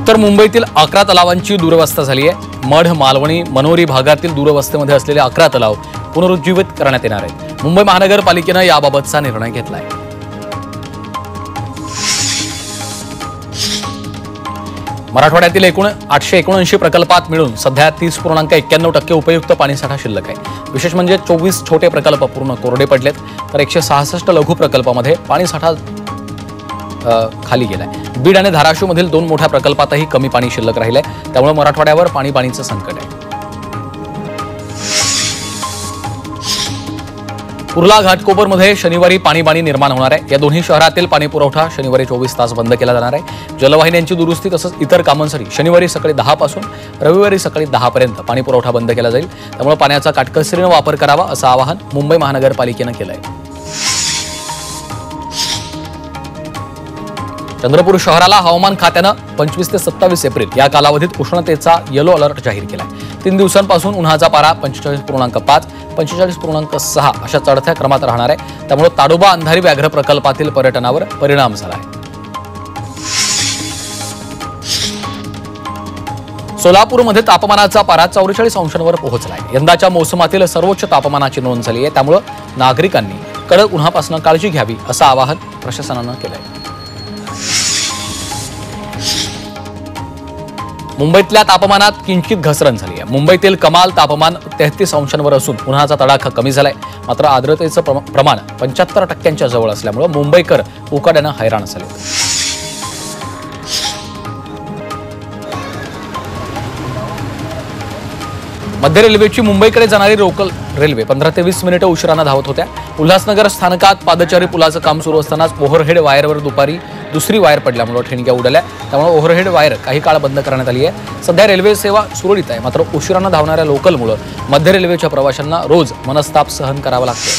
उत्तर मुंबईतील 11 तलावांची दुरवस्था झाली आहे। मढ, मालवणी, मनोरी भागातील दुरवस्थेमध्ये असलेले 11 तलाव पुनरुज्जीवित करण्यात येणार आहेत। मुंबई महानगरपालिकेने याबाबतचा निर्णय घेतलाय। मराठवाड्यातील एकूण 879 प्रकल्पात मिळून सध्या 30.91% उपयुक्त पाणीसाठा शिल्लक आहे। विशेष म्हणजे 24 छोटे प्रकल्प पूर्ण कोरडे पडलेत, तर 166 लघु प्रकल्पामध्ये पाणीसाठा खाली गेलाय। बीड आणि धाराशिव मधील 2 मोठ्या प्रकल्पातही कमी पाणी शिल्लक राहिलंय, त्यामुळे मराठवाड्यावर पाणीचं संकट आहे। कुर्ला घाटकोपरमध्ये शनिवारी पाणी निर्माण होणार आहे। या दोन्ही शहरातील पाणी पुरवठा शनिवारी 24 तास बंद केला जाणार आहे। जलवाहिन्यांची दुरुस्ती तसंच इतर कामांसाठी शनिवारी सकाळी 10 पासून रविवारी सकाळी 10 पर्यंत पाणी पुरवठा बंद केला जाईल। त्यामुळे पाण्याचा काटकसरीने वापर करावा असं आवाहन मुंबई महानगरपालिकेने केलं आहे। चंद्रपूर शहराला हवामान खात्यानं 25 ते 27 एप्रिल या कालावधीत उष्णतेचा येलो अलर्ट जाहीर केलाय। 3 दिवसांपासून उन्हाचा पारा 45.5, 45.6 अशा चढत्या क्रमात राहणार आहे। त्यामुळे ताडोबा अंधारी व्याघ्र प्रकल्पातील पर्यटनावर परिणाम झाला आहे। सोलापूरमध्ये तापमानाचा पारा 44 अंशांवर पोहोचलाय। यंदाच्या मोसमातील सर्वोच्च तापमानाची नोंद झाली आहे। त्यामुळे नागरिकांनी कडक उन्हापासून काळजी घ्यावी असं आवाहन प्रशासनानं केलंय। मुंबईतल्या तापमानात किंचित घसरण झाली आहे। मुंबईतील कमाल तापमान 33 अंशांवर असून उन्हाचा तडाखा कमी झालाय। मात्र आर्द्रतेचं प्रमाण 75% जवळ असल्यामुळे मुंबईकर उकाड्यानं हैराण झाले। मध्य रेल्वेची मुंबईकडे जाणारी लोकल रेल्वे 15 ते 20 मिनिटं उशिराने धावत होत्या। उल्हासनगर स्थानकात पादचारी पुलाचं काम सुरू असतानाच ओव्हरहेड वायरवर दुपारी दुसरी वायर पडल्यामुळे ठिणग्या उडाल्या। त्यामुळे ओव्हरहेड वायर काही काळ बंद करण्यात आली आहे। सध्या रेल्वे सेवा सुरळीत आहे, मात्र उशिराने धावणाऱ्या लोकलमुळे मध्य रेल्वेच्या प्रवाशांना रोज मनस्ताप सहन करावा लागतो।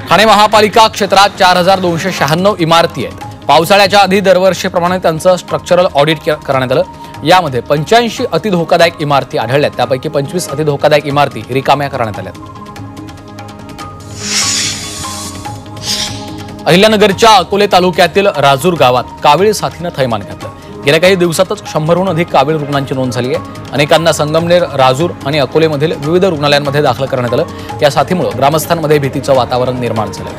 ठाणे महापालिका क्षेत्रात 4296 इमारती आहेत। पावसाळ्याच्या आधी दरवर्षीप्रमाणे त्यांचं स्ट्रक्चरल ऑडिट करण्यात आलं। यामध्ये 85 अतिधोकादायक इमारती आढळल्यात, त्यापैकी 25 अतिधोकादायक इमारती रिकाम्या करण्यात आल्यात। अहिल्यानगरच्या अकोले तालुक्यातील राजूर गावात कावीळ साथीनं थैमान घातलं। गेल्या काही दिवसातच 100हून अधिक कावीळ रुग्णांची नोंद झाली आहे। अनेकांना संगमनेर, राजूर आणि अकोलेमधील विविध रुग्णालयांमध्ये दाखल करण्यात आलं। या साथीमुळे ग्रामस्थांमध्ये भीतीचं वातावरण निर्माण झालं।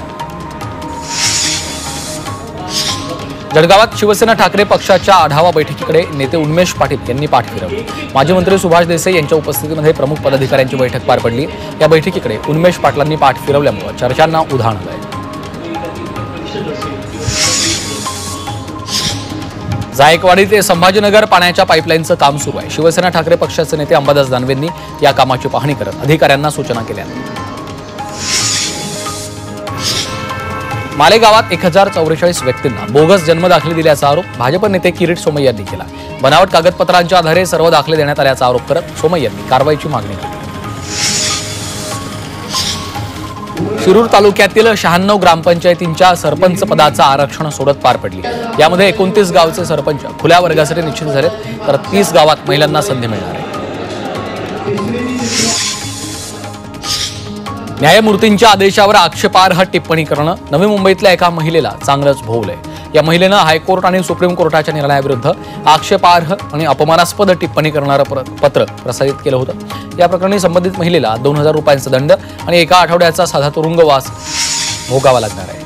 जळगावात शिवसेना ठाकरे पक्षाच्या आढावा बैठकीकडे नेते उन्मेष पाटील यांनी पाठ फिरवली। माजी मंत्री सुभाष देसाई यांच्या उपस्थितीमध्ये प्रमुख पदाधिकाऱ्यांची बैठक पार पडली। या बैठकीकडे उन्मेष पाटलांनी पाठ फिरवल्यामुळे चर्चांना उधाण आलंय। जायकवाडी ते संभाजीनगर पाण्याच्या पाईपलाईनचं काम सुरू आहे। शिवसेना ठाकरे पक्षाचे नेते अंबादास दानवेंनी या कामाची पाहणी करत अधिकाऱ्यांना सूचना केल्या। मालेगावात 1044 व्यक्तींना बोगस जन्मदाखले दिल्याचा आरोप भाजप नेते किरीट सोमय्या यांनी केला। बनावट कागदपत्रांच्या आधारे सर्व दाखले देण्यात आल्याचा आरोप करत सोमय्या यांनी कारवाईची मागणी केली। शिरूर तालुक्यातील 96 ग्रामपंचायतींच्या सरपंच पदाचं आरक्षण सोडत पार पडली। यामध्ये 29 गावचे सरपंच खुल्या वर्गासाठी निश्चित झाले, तर 30 गावात महिलांना संधी मिळणार आहे। न्यायमूर्तींच्या आदेशावर आक्षेपार्ह टिप्पणी करणं नवी मुंबईतल्या एका महिलेला चांगलंच भोवलंय। या महिलेनं हायकोर्ट आणि सुप्रीम कोर्टाच्या निर्णयाविरुद्ध आक्षेपार्ह आणि अपमानास्पद टिप्पणी करणारं पत्र प्रसारित केलं होतं। या प्रकरणी संबंधित महिलेला 2000 रुपयांचा दंड आणि 1 आठवड्याचा साधा तुरुंगवास भोगावा लागणार आहे।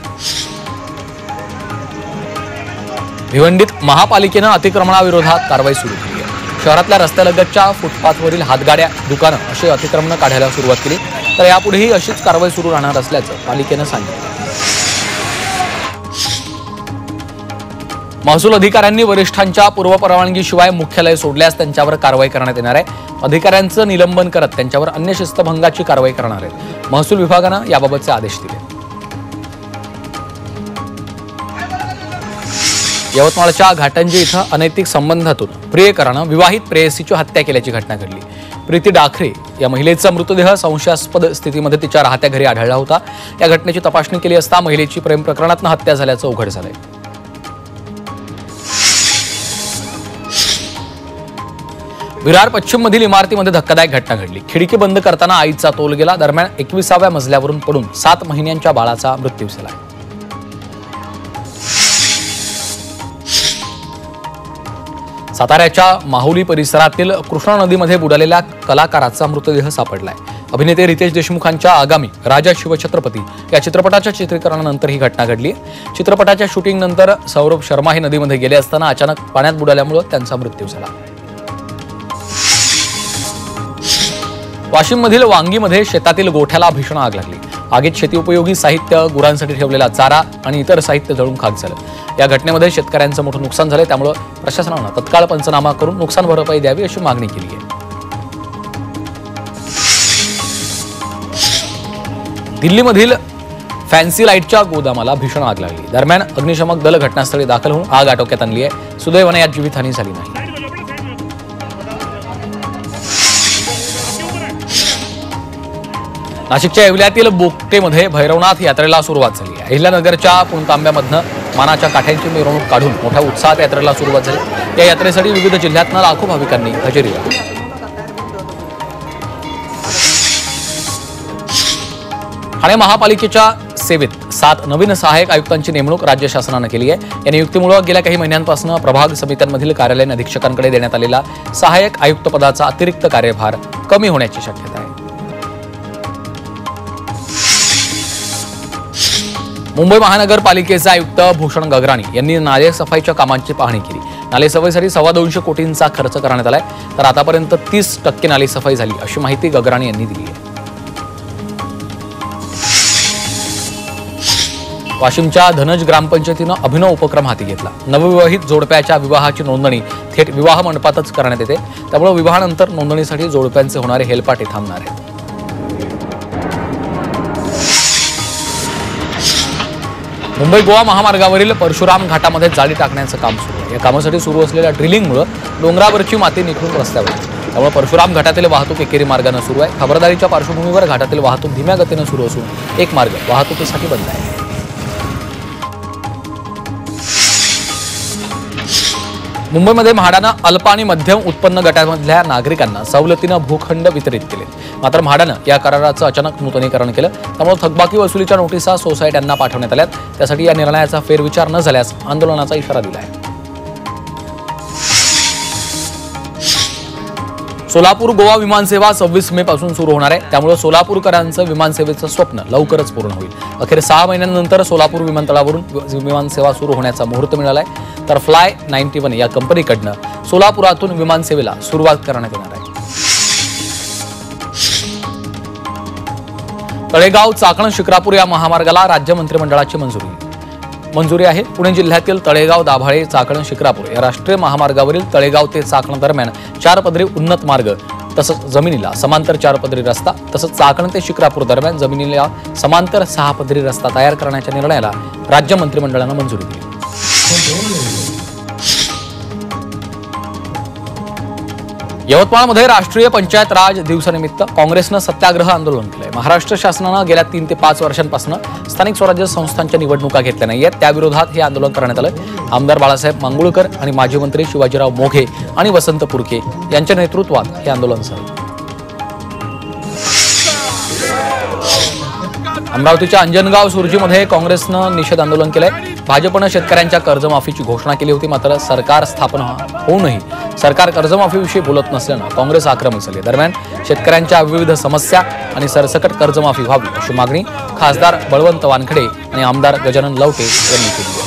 भिवंडीत महापालिकेनं अतिक्रमणाविरोधात कारवाई सुरू केली आहे। शहरातल्या रस्त्यालगतच्या फुटपाथवरील हातगाड्या, दुकानं अशी अतिक्रमणं काढायला सुरुवात केली, तर यापुढेही अशीच कारवाई सुरू राहणार असल्याचं पालिकेनं सांगितलं। महसूल अधिकाऱ्यांनी वरिष्ठांच्या पूर्वपरवानगीशिवाय मुख्यालय सोडल्यास त्यांच्यावर कारवाई करण्यात येणार आहे। अधिकाऱ्यांचं निलंबन करत त्यांच्यावर अन्य शिस्तभंगाची कारवाई करणार आहे। महसूल विभागानं याबाबतचे आदेश दिले। यवतमाळच्या घाटंजी इथं अनैतिक संबंधातून प्रियकरानं विवाहित प्रेयसीची हत्या केल्याची घटना घडली। प्रीती डाखरे या महिलेचा मृतदेह संशयास्पद स्थितीमध्ये तिच्या राहत्या घरी आढळला होता। या घटनेची तपासणी केली असता महिलेची प्रेम प्रकरणातून हत्या झाल्याचं उघड झालंय। विरार पश्चिम मधील इमारतीमध्ये धक्कादायक घटना घडली। खिडकी बंद करताना आईचा तोल गेला। दरम्यान 21व्या मजल्यावरून पडून 7 महिन्यांच्या बाळाचा मृत्यू झाला। साताऱ्याच्या माहुली परिसरातील कृष्णा नदीमध्ये बुडालेल्या कलाकाराचा मृतदेह सापडलाय. अभिनेते रितेश देशमुखांच्या आगामी राजा शिवछत्रपती या चित्रपटाच्या चित्रीकरणानंतर ही घटना घडली. चित्रपटाच्या शूटिंगनंतर सौरभ शर्मा हे नदीमध्ये गेले असताना अचानक पाण्यात बुडाल्यामुळे त्यांचा मृत्यू झाला. वाशिममधील वांगीमध्ये शेतातील गोठ्याला भीषण आग लागली. आगीत शेती उपयोगी साहित्य, गुरांसाठी ठेवलेला चारा आणि इतर साहित्य जळून खाक झालं. या घटनेमध्ये शेतकऱ्यांचं मोठं नुकसान झालंय. त्यामुळे प्रशासनानं तत्काळ पंचनामा करून नुकसान भरपाई द्यावी अशी मागणी केली आहे. दिल्लीमधील फॅन्सी लाईटच्या गोदामाला भीषण आग लागली. दरम्यान अग्निशमक दल घटनास्थळी दाखल होऊन आग आटोक्यात आणली आहे. सुदैवाने यात जीवितहानी झाली नाही. नाशिकच्या येवल्यातील बोगटेमध्ये भैरवनाथ यात्रेला सुरुवात झाली आहे. अहिल्यानगरच्या पुणतांब्यामधनं मानाच्या काठ्यांची मिरवणूक काढून मोठ्या उत्साहात यात्रेला सुरुवात झाली. या यात्रेसाठी विविध जिल्ह्यातनं लाखो भाविकांनी हजेरी लावली. ठाणे महापालिकेच्या सेवेत 7 नवीन सहाय्यक आयुक्तांची नेमणूक राज्य शासनानं केली आहे. या नियुक्तीमुळे गेल्या काही महिन्यांपासून प्रभाग समित्यांमधील कार्यालयीन अधीक्षकांकडे देण्यात आलेला सहाय्यक आयुक्त पदाचा अतिरिक्त कार्यभार कमी होण्याची शक्यता आहे. मुंबई महानगरपालिकेचे आयुक्त भूषण गगराणी यांनी नालेसफाईच्या कामांची पाहणी केली. नालेसफाईसाठी 225 कोटींचा खर्च करण्यात आलाय. तर आतापर्यंत 30% नालेसफाई झाली अशी माहिती गगराणी यांनी दिली आहे. वाशिमच्या धनज ग्रामपंचायतीनं अभिनव उपक्रम हाती घेतला. नवविवाहित जोडप्याच्या विवाहाची नोंदणी थेट विवाह मंडपातच करण्यात येते. त्यामुळे विवाहानंतर नोंदणीसाठी जोडप्यांचे होणारे हेलपाटे थांबणार आहेत. मुंबई गोवा महामार्गावरील परशुराम घाटामध्ये जाळी टाकण्याचं काम सुरू आहे. या कामासाठी सुरू असलेल्या ड्रिलिंगमुळे डोंगरावरची माती निघून रस्त्यावर येते. त्यामुळे परशुराम घाटातील वाहतूक एकेरी मार्गाने सुरू आहे. खबरदारीच्या पार्श्वभूमीवर घाटातील वाहतूक धीम्या गतीने सुरू असून एक मार्ग वाहतुकीसाठी बंद आहे. मुंबईमध्ये म्हाडानं अल्प आणि मध्यम उत्पन्न गटामधल्या नागरिकांना सवलतीनं भूखंड वितरित केले. मात्र म्हाडानं या कराराचं अचानक नूतनीकरण केलं. त्यामुळे थकबाकी वसुलीच्या नोटिसा सोसायट्यांना पाठवण्यात आल्यात. त्यासाठी या निर्णयाचा फेरविचार न झाल्यास आंदोलनाचा इशारा दिला आहे. सोलापूर गोवा विमानसेवा 26 मे पासून सुरू होणार आहे. त्यामुळे सोलापूरकरांचं विमानसेवेचं स्वप्न लवकरच पूर्ण होईल. अखेर 6 महिन्यांनंतर सोलापूर विमानतळावरून विमानसेवा सुरू होण्याचा मुहूर्त मिळालाय. तर फ्लाय 91 या कंपनीकडनं सोलापुरातून विमानसेवेला सुरुवात करण्यात येणार आहे. तळेगाव चाकण शिक्रापूर या महामार्गाला राज्य मंत्रिमंडळाची मंजुरी आहे. पुणे जिल्ह्यातील तळेगाव, दाभाळे, चाकण, शिक्रापूर या राष्ट्रीय महामार्गावरील तळेगाव ते चाकण दरम्यान 4 पदरी उन्नत मार्ग तसंच जमिनीला समांतर 4 पदरी रस्ता तसंच चाकण ते शिक्रापूर दरम्यान जमिनीला समांतर 6 पदरी रस्ता तयार करण्याच्या निर्णयाला राज्य मंत्रिमंडळानं मंजुरी दिली. यवतमाळमध्ये राष्ट्रीय पंचायत राज दिवसानिमित्त काँग्रेसनं सत्याग्रह आंदोलन केलंय. महाराष्ट्र शासनानं गेल्या 3 ते 5 वर्षांपासून स्थानिक स्वराज्य संस्थांच्या निवडणुका घेतल्या नाहीयेत. त्या विरोधात हे आंदोलन करण्यात आलं. आमदार बाळासाहेब मांगुळकर आणि माजी मंत्री शिवाजीराव मोघे आणि वसंत पुरके यांच्या नेतृत्वात हे आंदोलन झालं. अमरावतीच्या अंजनगाव सुरजीमध्ये काँग्रेसनं निषेध आंदोलन केलंय. भाजपनं शेतकऱ्यांच्या कर्जमाफीची घोषणा केली होती. मात्र सरकार स्थापन होऊनही सरकार कर्जमाफीविषयी बोलत नसल्यानं काँग्रेस आक्रमक झाली. दरम्यान शेतकऱ्यांच्या विविध समस्या आणि सरसकट कर्जमाफी व्हावी अशी मागणी खासदार बळवंत वानखडे आणि आमदार गजानन लवटे यांनी केली.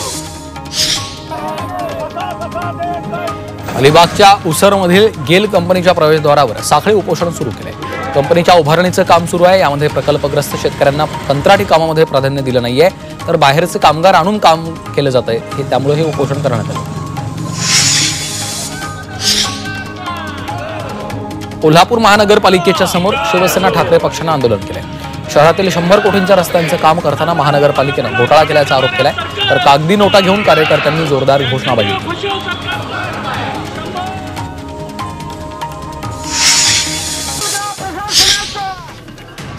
अलिबागच्या उसरमधील गेल कंपनीच्या प्रवेशद्वारावर साखळी उपोषण सुरू केलंय. कंपनीच्या उभारणीचं काम सुरू आहे. यामध्ये प्रकल्पग्रस्त शेतकऱ्यांना कंत्राटी कामामध्ये प्राधान्य दिलं नाहीये. तर बाहेरचे कामगार आणून काम केलं जात आहे. त्यामुळे हे उपोषण करण्यात आलं. कोल्हापूर महानगरपालिकेच्या समोर शिवसेना ठाकरे पक्षानं आंदोलन केलंय. शहरातील 100 कोटींच्या रस्त्यांचं काम करताना महानगरपालिकेनं घोटाळा केल्याचा आरोप केलाय. तर कागदी नोटा घेऊन कार्यकर्त्यांनी जोरदार घोषणाबाजी केली.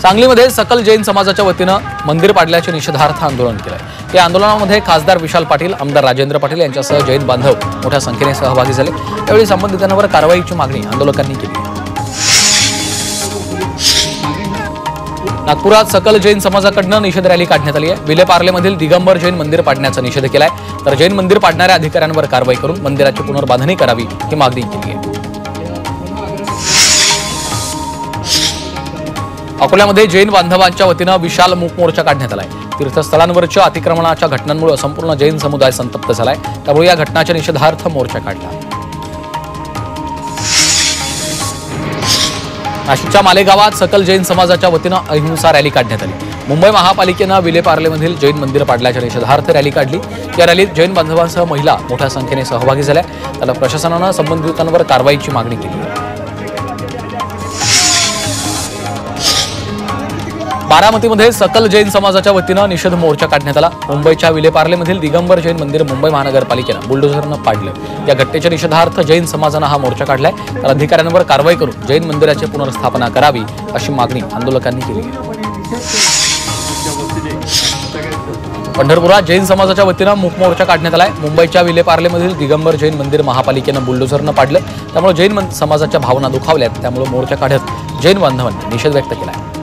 सांगलीमध्ये सकल जैन समाजाच्या वतीनं मंदिर पाडल्याच्या निषेधार्थ आंदोलन केलंय. या आंदोलनामध्ये खासदार विशाल पाटील, आमदार राजेंद्र पाटील यांच्यासह जैन बांधव मोठ्या संख्येने सहभागी झाले. यावेळी संबंधितांवर कारवाईची मागणी आंदोलकांनी केली. नागपुरात सकल जैन समाजाकडून निषेध रॅली काढण्यात आली आहे. विलेपार्लेमधील दिगंबर जैन मंदिर पाडण्याचा निषेध केलाय, तर जैन मंदिर पाडणाऱ्या अधिकाऱ्यांवर कारवाई करून मंदिराची पुनर्बांधणी करावी ही मागणी केली आहे. अकोल्यामध्ये जैन बांधवांच्या वतीनं विशाल मूक मोर्चा काढण्यात आलाय. तीर्थस्थळांवरच्या अतिक्रमणाच्या घटनांमुळे संपूर्ण जैन समुदाय संतप्त झालाय, त्यामुळे या घटनाच्या निषेधार्थ मोर्चा काढला. नाशिकच्या मालेगावात सकल जैन समाजाच्या वतीनं अहिंसा रॅली काढण्यात आली. मुंबई महापालिकेनं विलेपार्लेमधील जैन मंदिर पाडल्याच्या निषेधार्थ रॅली काढली. या रॅलीत जैन बांधवांसह महिला मोठ्या संख्येने सहभागी झाल्या. त्याला प्रशासनानं संबंधितांवर कारवाईची मागणी केली. बारामतीमध्ये सकल जैन समाजाच्या वतीनं निषेध मोर्चा काढण्यात आला. मुंबईच्या विलेपार्लेमधील दिगंबर जैन मंदिर मुंबई महानगरपालिकेनं बुलडोझरनं पाडलं. या घटनेच्या निषेधार्थ जैन समाजानं हा मोर्चा काढलाय, तर अधिकाऱ्यांवर कारवाई करून जैन मंदिराची पुनर्स्थापना करावी अशी मागणी आंदोलकांनी केली. पंढरपुरात जैन समाजाच्या वतीनं मूक मोर्चा काढण्यात आलाय. मुंबईच्या विलेपार्लेमधील दिगंबर जैन मंदिर महापालिकेनं बुलडोझरनं पाडलं, त्यामुळे जैन समाजाच्या भावना दुखावल्यात. त्यामुळे मोर्चा काढत जैन बांधवांनी निषेध व्यक्त केलाय.